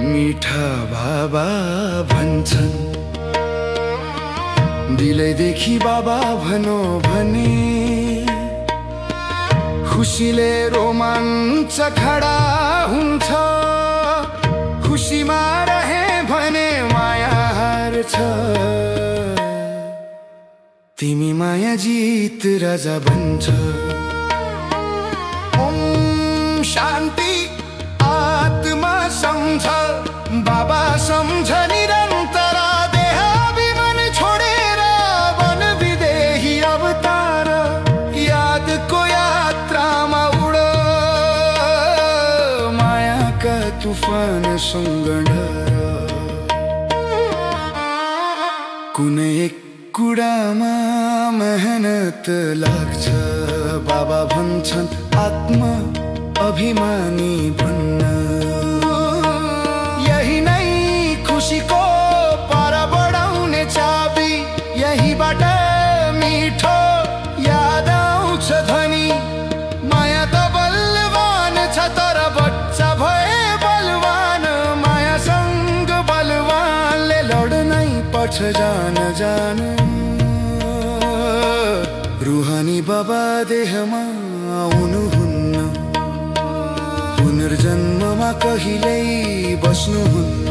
मिठा बाबा भन्छन्, दिलैदेखि बाबा भनो भने खुसीले रोमाञ्च खडा हुन्छ। खुसीमा रहे भने माया हार्छ। तिमी माया जित राजा भन्छ। ओम शान्ति आत्मा सम्झ, बाबा सम्झ निरन्तर। देह अभिमान छोडेर वन विदेही अवतार। यादको यात्रामा उड, मायाका तुफानसँग डर। कुनै एक कुरामा मेहनत लाग्छ। बाबा भन्छन् आत्मा अभिमानी बन्न। यही नै खुसीको पार बढाउने चाबी। यहीबाट मिठो याद आउँछ ध्वनि। माया त बलवान छ तर बच्चा भए बलवान। मायासँग बलवानले लड्नै पर्छ जान जान। रुहानी बाबा देहमा आउनुहुन्न। पुनर्जन्ममा कहिल्यै बस्नुहुन्न।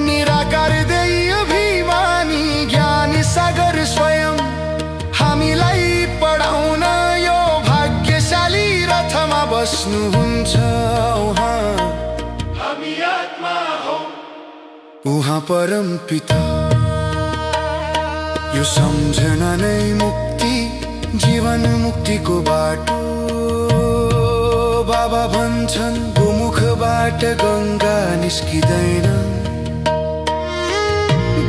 निराकार दैव अभिमानी ज्ञानी सागर स्वयं हामीलाई पढाउन यो भाग्यशाली रथमा बस्नुहुन्छ। हामी आत्मा हौ, उहाँ परम पिता। यो सम्झना नै मुक्ति, जीवन मुक्तिको बाटो। बाबा भन्छन् गोमुखबाट गङ्गा निस्किँदैन।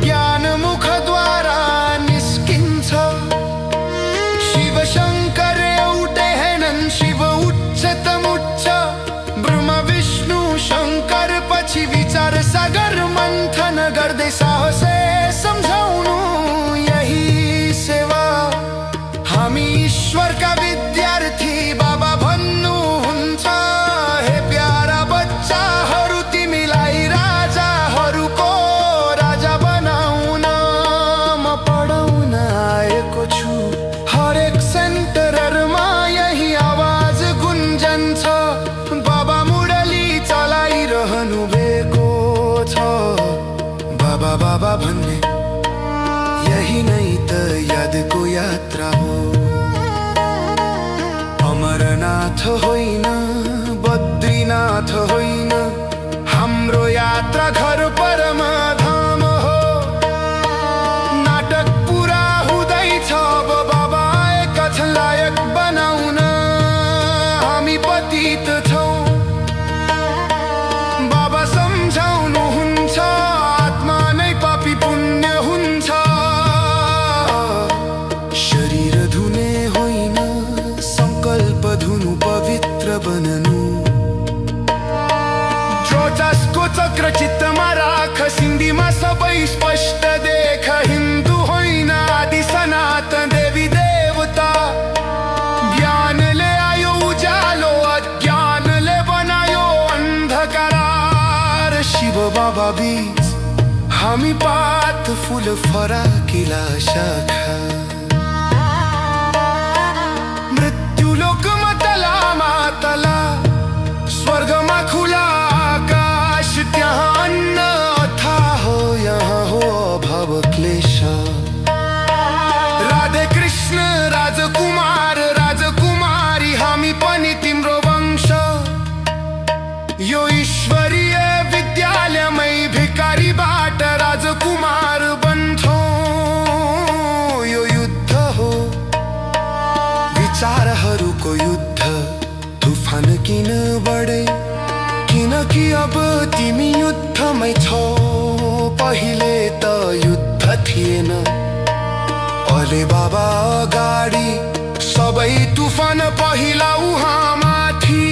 ज्ञान मुखद्वारा निस्किन्छ। शिव शङ्कर एउटै हैनन्, शिव उच्चतम उच्च। ब्रह्मा विष्णु शङ्कर पछि विचार सागर मन्थन गर्दै साहसले सम्झाउनु यही सेवा। हामी ईश्वरका विद्यार्थी बाबा भन्नुहुन्छ। हे प्यारा बच्चाहरू, तिमीलाई राजाहरूको राजा बनाउन म पढाउन आएको छु। हरेक सेन्टरहरूमा यही आवाज गुन्जन्छ। बाबा मुरली चलाइरहनु भएको छ। बाबा बाबा भन्ने यही नै त यादको यात्रा हो। अमरनाथ होइन, बद्रीनाथ होइन, हाम्रो यात्रा घर परम धाम हो। नाटक पुरा हुँदैछ, अब बाबा आएका छन् लायक बनाउन। हामी पतित छौँ, बाबा सम्झाउनुहुन्छ। आत्मा नै पापी पुण्य हुन्छ। शरीर धुने होइन, संकल्प धुनु पवित्र बननु। जसको चक्र चित्तमा राख, सिन्धीमा सबै स्पष्ट देख। हिन्दू होइन आदि सनातन देवी देवता। ज्ञानले आयो उज्यालो, अज्ञानले बनायो अन्धकार। शिव बाबा बीच हामी पात फुल फराकिला शाखा। मृत्युलोकमा तला मातला, स्वर्गमा खुला आकाश। त्यहाँ अन्न अथाह हो, यहाँ हो अभाव क्लेश। राधे कृष्ण राजकुमार राजकुमारी, हामी पनि तिम्रो वंश। यो ईश्वरीय विद्यालयमै भिकारीबाट राजकुमार बन्छौँ। यो युद्ध हो विचारहरूको युद्ध। तुफान किन बढे, किनकि अब तिमी युद्धमै छौ। पहिले त युद्ध थिएन, अहिले बाबा अगाडि। सबै तुफान पहिला उहाँ माथि,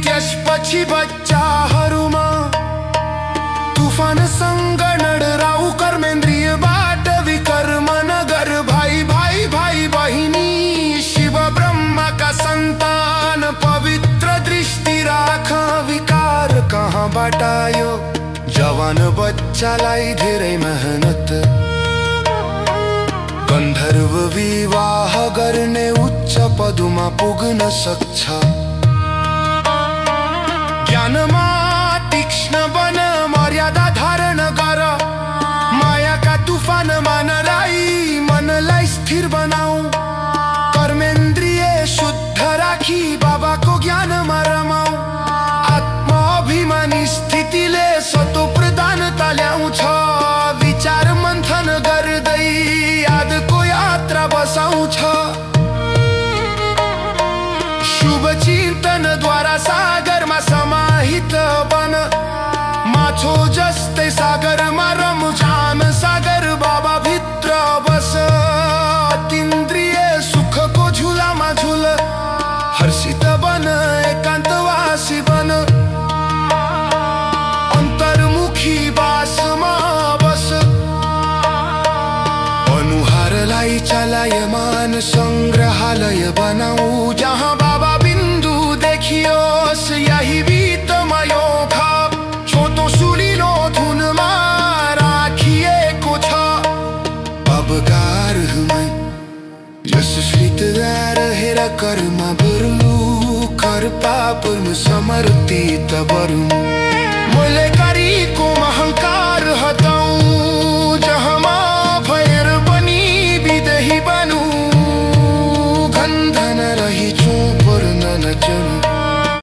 त्यसपछि बच्चाहरूमा। तुफानसँग नडराउ, कर्मेन्द्रियबाट विकर्म नगर। भाइ भाइ भाइ बहिनी, शिव ब्रह्माका सन्तान। पवित्र दृष्टि राख, विकार कहाँबाट गरायो जवान बच्चालाई धेरै मेहनत। गन्धर्व विवाह गर्ने उच्च पदमा पुग्न सक्छ। ज्ञानमा तीक्ष्ण बन, मर्यादा धारण गर, मायाका तुफानमा नराई मनलाई स्थिर बनाऊ। कर्मेन्द्रिय शुद्ध राखी बाबाको ज्ञानमा रमाऊ। आत्माभिमानी स्थितिले सतो प्रधानता ल्याउँछ। विचार मन्थन गर्दै यादको यात्रा बसाउँछ। शुभ चिन्तनद्वारा सागरमा समाहित बन। माछो जस्तै सागरमा रमझान, सागर बाबा भित्र बस। अतीन्द्रिय सुखको झुलामा झुल, हर्षित बन, एकान्तवासी बन। अन्तर्मुखी बासमा बस। अनुहारलाई चलायमान संग्रहालय बनाऊ, जहाँ बाबा बिन्दु देखियोस्। यही भित्तामा यो खाप छोटो सुलिलो धुनमा राखिएको छ। अबगारमै यसुश्रित रहेर कर्म बरु, कर पापमा समर्पित बरु। मैले गरेको अहङ्कार हटाऊ, जहाँमा भएर पनि विदेही बनु। गन्धन रही